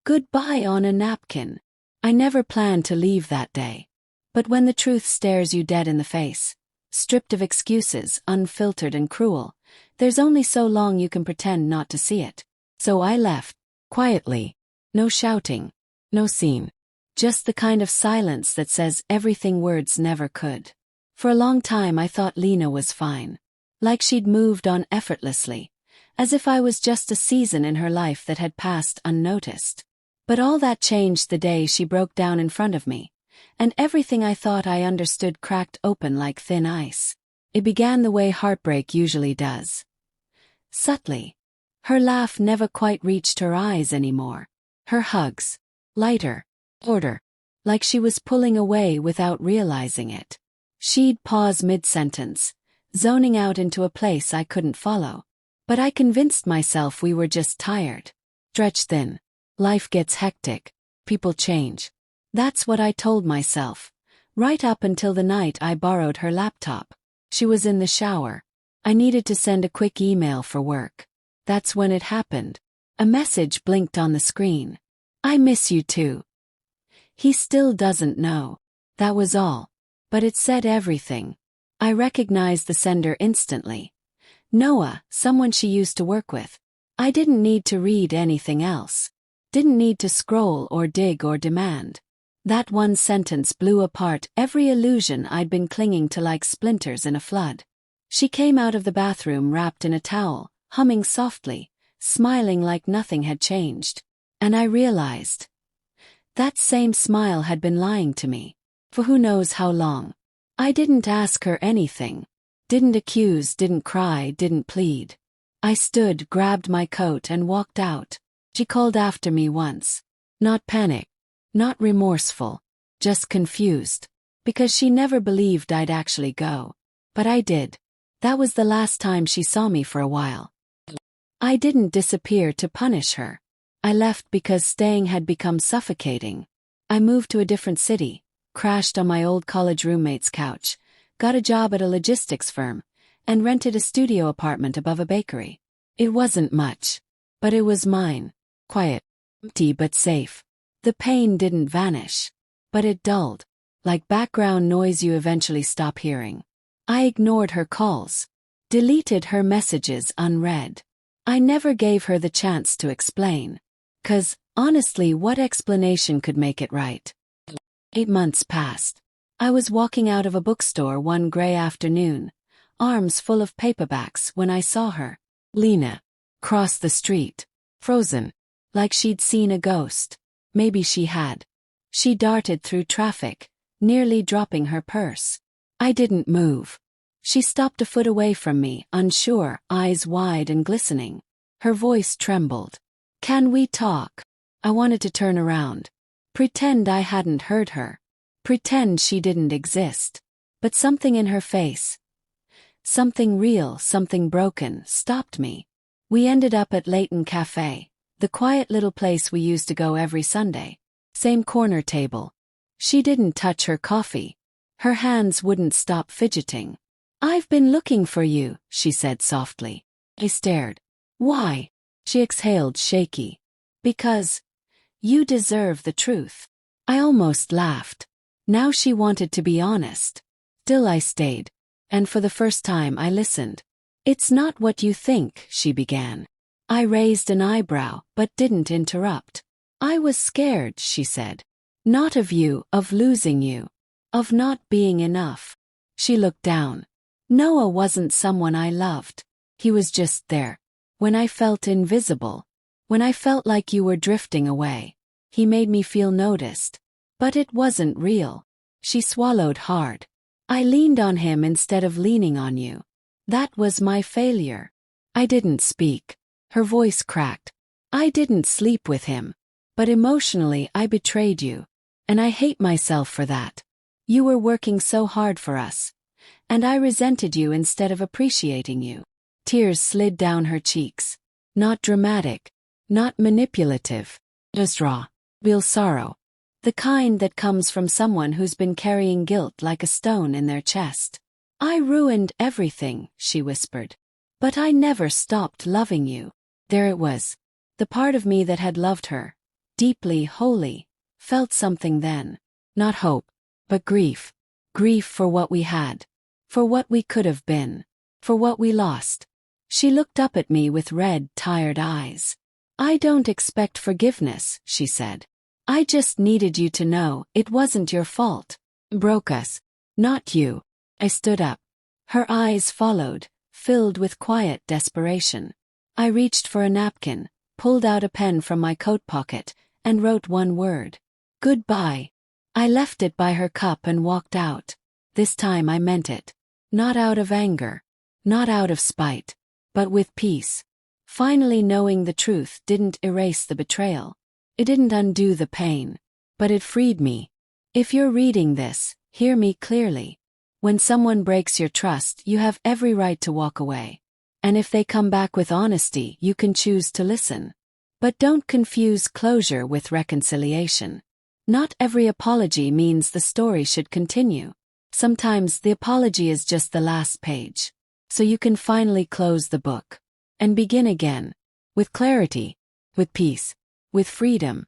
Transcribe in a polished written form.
Goodbye on a napkin. I never planned to leave that day. But when the truth stares you dead in the face, stripped of excuses, unfiltered and cruel, there's only so long you can pretend not to see it. So I left, quietly. No shouting, no scene. Just the kind of silence that says everything words never could. For a long time I thought Lena was fine. Like she'd moved on effortlessly. As if I was just a season in her life that had passed unnoticed. But all that changed the day she broke down in front of me. And everything I thought I understood cracked open like thin ice. It began the way heartbreak usually does. Subtly. Her laugh never quite reached her eyes anymore. Her hugs. Lighter. Order. Like she was pulling away without realizing it. She'd pause mid-sentence, zoning out into a place I couldn't follow. But I convinced myself we were just tired. Stretched thin. Life gets hectic. People change. That's what I told myself. Right up until the night I borrowed her laptop. She was in the shower. I needed to send a quick email for work. That's when it happened. A message blinked on the screen. I miss you too. He still doesn't know. That was all. But it said everything. I recognized the sender instantly. Noah, someone she used to work with. I didn't need to read anything else. Didn't need to scroll or dig or demand. That one sentence blew apart every illusion I'd been clinging to like splinters in a flood. She came out of the bathroom wrapped in a towel, humming softly, smiling like nothing had changed. And I realized. That same smile had been lying to me. For who knows how long. I didn't ask her anything. Didn't accuse, didn't cry, didn't plead. I stood, grabbed my coat and walked out. She called after me once. Not panicked. Not remorseful. Just confused. Because she never believed I'd actually go. But I did. That was the last time she saw me for a while. I didn't disappear to punish her. I left because staying had become suffocating. I moved to a different city, crashed on my old college roommate's couch, got a job at a logistics firm, and rented a studio apartment above a bakery. It wasn't much. But it was mine. Quiet. Empty but safe. The pain didn't vanish. But it dulled. Like background noise you eventually stop hearing. I ignored her calls. Deleted her messages unread. I never gave her the chance to explain. 'Cause, honestly, what explanation could make it right? 8 months passed. I was walking out of a bookstore one gray afternoon, arms full of paperbacks when I saw her. Lena. Crossed the street. Frozen. Like she'd seen a ghost. Maybe she had. She darted through traffic, nearly dropping her purse. I didn't move. She stopped a foot away from me, unsure, eyes wide and glistening. Her voice trembled. Can we talk? I wanted to turn around. Pretend I hadn't heard her. Pretend she didn't exist. But something in her face. Something real, something broken, stopped me. We ended up at Leighton Cafe, the quiet little place we used to go every Sunday. Same corner table. She didn't touch her coffee. Her hands wouldn't stop fidgeting. I've been looking for you, she said softly. I stared. Why? She exhaled, shaky. Because you deserve the truth. I almost laughed. Now she wanted to be honest. Still I stayed. And for the first time I listened. It's not what you think, she began. I raised an eyebrow, but didn't interrupt. I was scared, she said. Not of you, of losing you. Of not being enough. She looked down. Noah wasn't someone I loved. He was just there. When I felt invisible. When I felt like you were drifting away. He made me feel noticed. But it wasn't real. She swallowed hard. I leaned on him instead of leaning on you. That was my failure. I didn't speak. Her voice cracked. I didn't sleep with him. But emotionally I betrayed you. And I hate myself for that. You were working so hard for us. And I resented you instead of appreciating you. Tears slid down her cheeks. Not dramatic. Not manipulative. Just raw. Real sorrow. The kind that comes from someone who's been carrying guilt like a stone in their chest. I ruined everything, she whispered. But I never stopped loving you. There it was. The part of me that had loved her. deeply, wholly, felt something then. Not hope, but grief. Grief for what we had. For what we could have been. For what we lost. She looked up at me with red, tired eyes. "I don't expect forgiveness," she said. "I just needed you to know it wasn't your fault. Broke us. Not you." I stood up. Her eyes followed, filled with quiet desperation. I reached for a napkin, pulled out a pen from my coat pocket, and wrote one word. "Goodbye." I left it by her cup and walked out. This time I meant it. Not out of anger. Not out of spite. But with peace. Finally knowing the truth didn't erase the betrayal. It didn't undo the pain. But it freed me. If you're reading this, hear me clearly. When someone breaks your trust, you have every right to walk away. And if they come back with honesty, you can choose to listen. But don't confuse closure with reconciliation. Not every apology means the story should continue. Sometimes the apology is just the last page. So you can finally close the book. And begin again. With clarity. With peace. With freedom.